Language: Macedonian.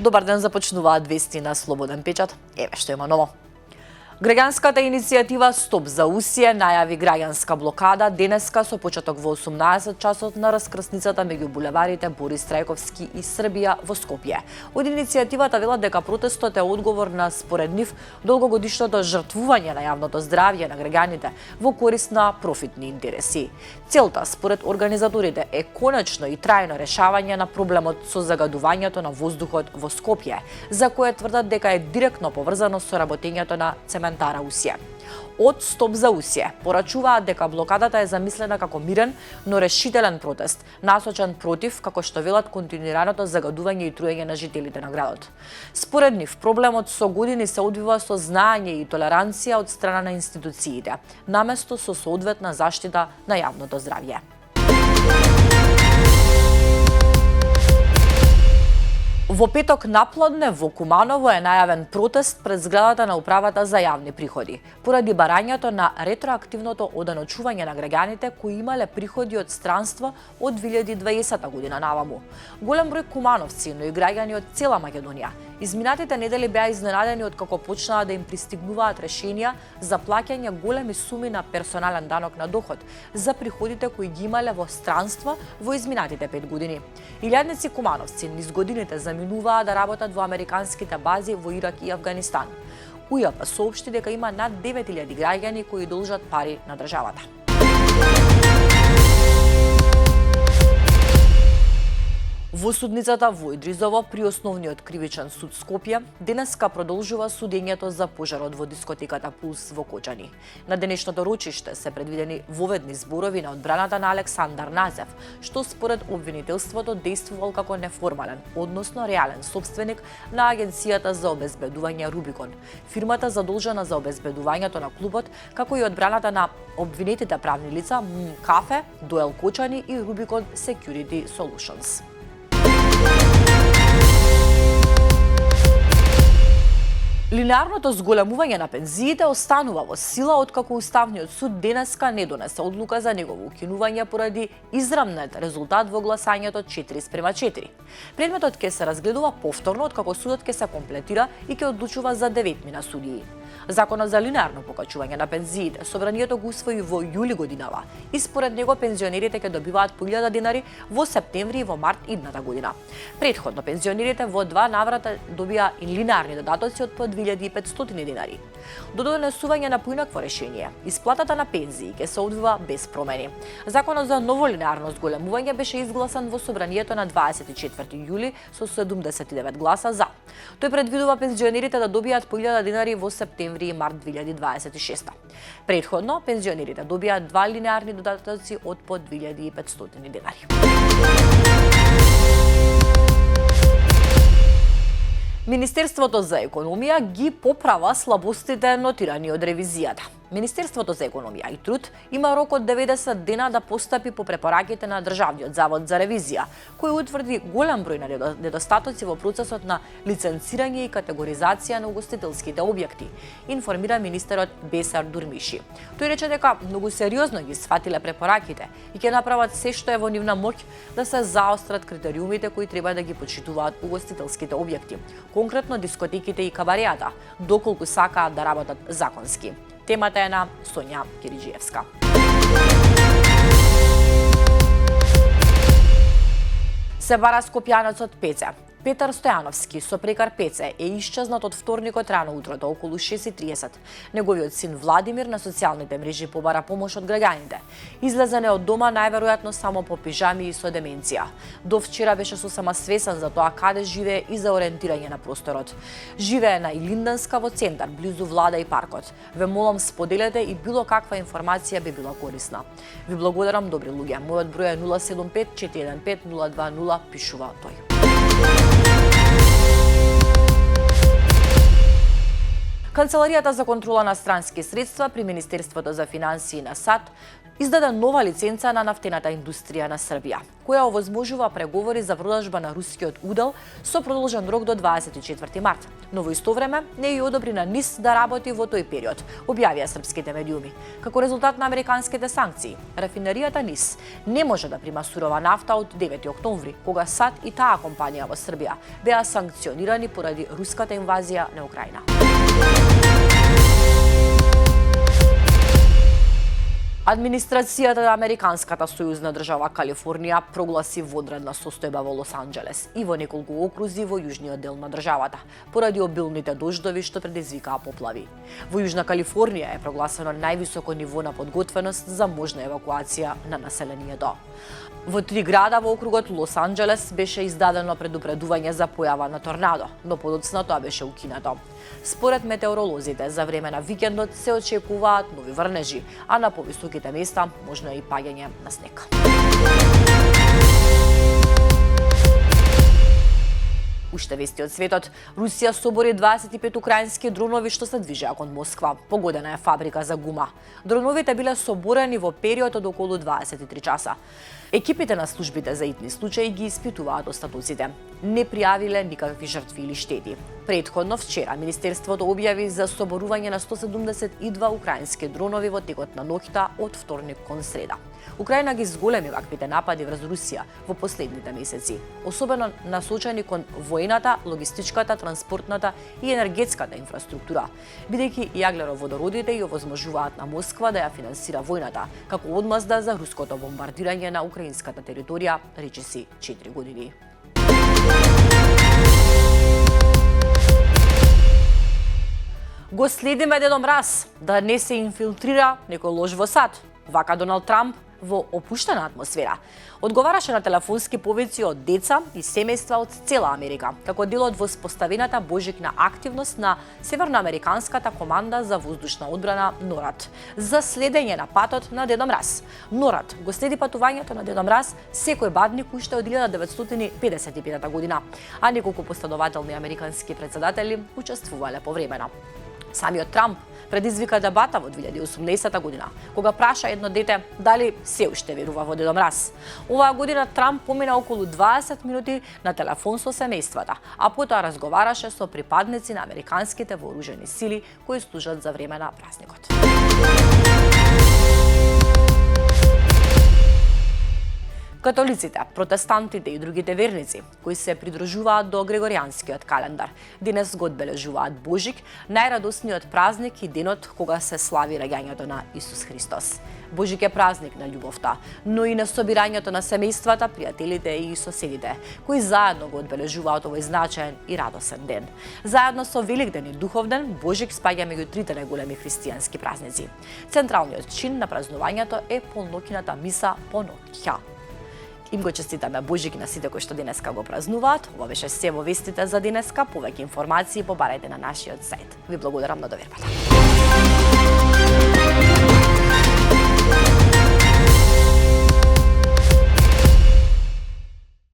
Добар ден, започнуваат вести на Слободен печат. Еве што има ново. Граѓанската иницијатива Стоп за Усие најави граѓанска блокада денеска со почеток во 18 часот на раскрсницата меѓу булеварите Борис Трајковски и Србија во Скопје. Од иницијативата велат дека протестот е одговор на, според нив, долгогодишното жртвување на јавното здравје на граѓаните во корист на профитни интереси. Целта, според организаторите, е конечно и трајно решавање на проблемот со загадувањето на воздухот во Скопје, за кое тврдат дека е директно поврзано со работењето на цементара Усие. Од Стоп за Усие порачуваат дека блокадата е замислена како мирен, но решителен протест, насочен против, како што велат, континуираното загадување и труење на жителите на градот. Според нив, проблемот со години се одвива со знаење и толеранција од страна на институциите, наместо со соодветна заштита на јавното здравје. Во петок наплодне во Куманово е најавен протест пред зградата на управата за јавни приходи, поради барањето на ретроактивното оданочување на граѓаните кои имале приходи од странство од 2020 година наваму. Голем број кумановци, но и граѓани од цела Македонија, изминатите недели беа изненадени од како почнаа да им пристигнуваат решенија за плаќање големи суми на персонален данок на доход за приходите кои ги имале во странство во изминатите 5 години. Илјадници кумановци низ годините заминуваа да работат во американските бази во Ирак и Авганистан. УЈП соопшти дека има над 9000 граѓани кои должат пари на државата. Во судницата во Идризово при Основниот кривичен суд Скопје денеска продолжува судењето за пожарот во дискотеката Пулс во Кочани. На денешното рочиште се предвидени воведни зборови на одбраната на Александар Назев, што според обвинителството действувал како неформален, односно реален собственик на Агенцијата за обезбедување Рубикон, фирмата задолжена за обезбедувањето на клубот, како и одбраната на обвинетите правни лица Кафе, Дуел Кочани и Рубикон Security Solutions. Линеарното зголемување на пензиите останува во сила откако Уставниот суд денеска не донесе одлука за негово укинување поради изравнет резултат во гласањето 4:4. Предметот ќе се разгледува повторно откако судот ќе се комплетира и ќе одлучува за 9 судии. Законот за линеарно покачување на пензиите собранието го усвои во јули годинава и според него пензионерите ќе добиваат по 1000 денари во септември и во март идната година. Предходно пензионерите во 2 наврата добија и линеарни додатоци од по 2500 денари. До донесување на поинакво решение, исплатата на пензии ќе се одвива без промени. Законот за ново линеарно зголемување беше изгласан во собранието на 24 јули со 79 гласа за. Тој предвидува пензионерите да добијат по 1000 денари во септември и март 2026. Предходно, пензионерите добијаат 2 линеарни додатоци од по 2500 денари. Министерството за економија ги поправа слабостите нотирани од ревизијата. Министерството за економија и труд има рок од 90 дена да постапи по препораките на Државниот завод за ревизија, кој утврди голем број на недостатоци во процесот на лиценцирање и категоризација на угостителските објекти, информира министерот Бесар Дурмиши. Тој рече дека многу сериозно ги сфатиле препораките и ќе направат се што е во нивна моќ да се заострат критериумите кои треба да ги почитуваат угостителските објекти, конкретно дискотеките и кабареата, доколку сакаат да работат законски. Темата е на Сонја Кириджиевска. Се бара скопјанецот Пеце. Петар Стојановски, сопрекар Пеце, е исчезнат од вторникот рано утрото околу 6:30. Неговиот син Владимир на социјалните мрежи побара помош од граѓаните. Излезен е од дома најверојатно само по пижами и со деменција. До вчера беше сосема свесен за тоа каде живее и за ориентирање на просторот. Живее на Илинденска во центар, близу Влада и паркот. Ве молам споделете и било каква информација би била корисна. Ви благодарам, добри луѓе. Мојот број е 075 415 020, пишува тој. Канцеларијата за контрола на странски средства при Министерството за финансии на САД издаде нова лиценца на нафтената индустрија на Србија, која овозможува преговори за продажба на рускиот удел со продолжен рок до 24 март. Но во исто време не ја одобри на НИС да работи во тој период, објавија српските медиуми. Како резултат на американските санкции, рафинеријата НИС не може да прима сурова нафта од 9 октомври, кога САД и таа компанија во Србија беа санкционирани поради руската инвазија на Украина. Администрацијата на Американската сојузна држава Калифорнија прогласи водредна состојба во Лос Анџелес и во неколку окрузи во јужниот дел на државата, поради обилните дождови што предизвикаа поплави. Во Јужна Калифорнија е прогласено највисоко ниво на подготвеност за можна евакуација на населението. Во 3 града во округот Лос Анџелес беше издадено предупредување за појава на торнадо, но подоцна тоа беше укинато. Според метеоролозите, за време на викендот се очекуваат нови врнежи, а на повисоките места можно е и паѓање на снег. Уште вести од светот, Русија собори 25 украински дронови што се движеа кон Москва. Погодена е фабрика за гума. Дроновите биле соборени во период од околу 23 часа. Екипите на службите за итни случаи ги испитуваат остатоците. Не пријавиле никакви жртви или штети. Претходно вчера Министерството објави за соборување на 172 украински дронови во текот на ноќта од вторник кон среда. Украина ги зголеми ваквите напади врз Русија во последните месеци, особено насочени кон војната, логистичката, транспортната и енергетската инфраструктура, бидејќи јаглероводородите ја овозможуваат на Москва да ја финансира војната, како одмазда за руското бомбардирање на украинската територија речиси 4 години. Го следиме Дедо Мраз да не се инфилтрира некој лош во САД, вака Доналд Трамп во опуштена атмосфера. Одговараше на телефонски повици од деца и семејства од цела Америка, како дел од воспоставената божикна активност на Северноамериканската команда за воздушна одбрана НОРАД за следење на патот на Дедо Мраз. НОРАД го следи патувањето на Дедо Мраз секој бадник уште од 1955 година, а неколку последователни американски претседатели учествувале повремено. Самиот Трамп предизвика дебата во 2018 година, кога праша едно дете дали се уште верува во Дедо Мраз. Оваа година Трамп помина околу 20 минути на телефон со семејствата, а потоа разговараше со припадници на американските вооружени сили кои служат за време на празникот. Католиците, протестантите и другите верници, кои се придружуваат до Григоријанскиот календар, денес го одбележуваат Божик, најрадосниот празник и денот кога се слави раѓањето на Исус Христос. Божик е празник на љубовта, но и на собирањето на семејствата, пријателите и соседите, кои заедно го одбележуваат овој значаен и радосен ден. Заедно со Великден и Духовден, Божик спаѓа меѓу трите најголеми христијански празници. Централниот чин на празнувањето е полноќната миса по ноќ. Им го честитаме Божик на сите кои што денеска го празнуваат. Ова беше се во вестите за денеска. Повеќе информации побарајте на нашиот сајт. Ви благодарам на довербата.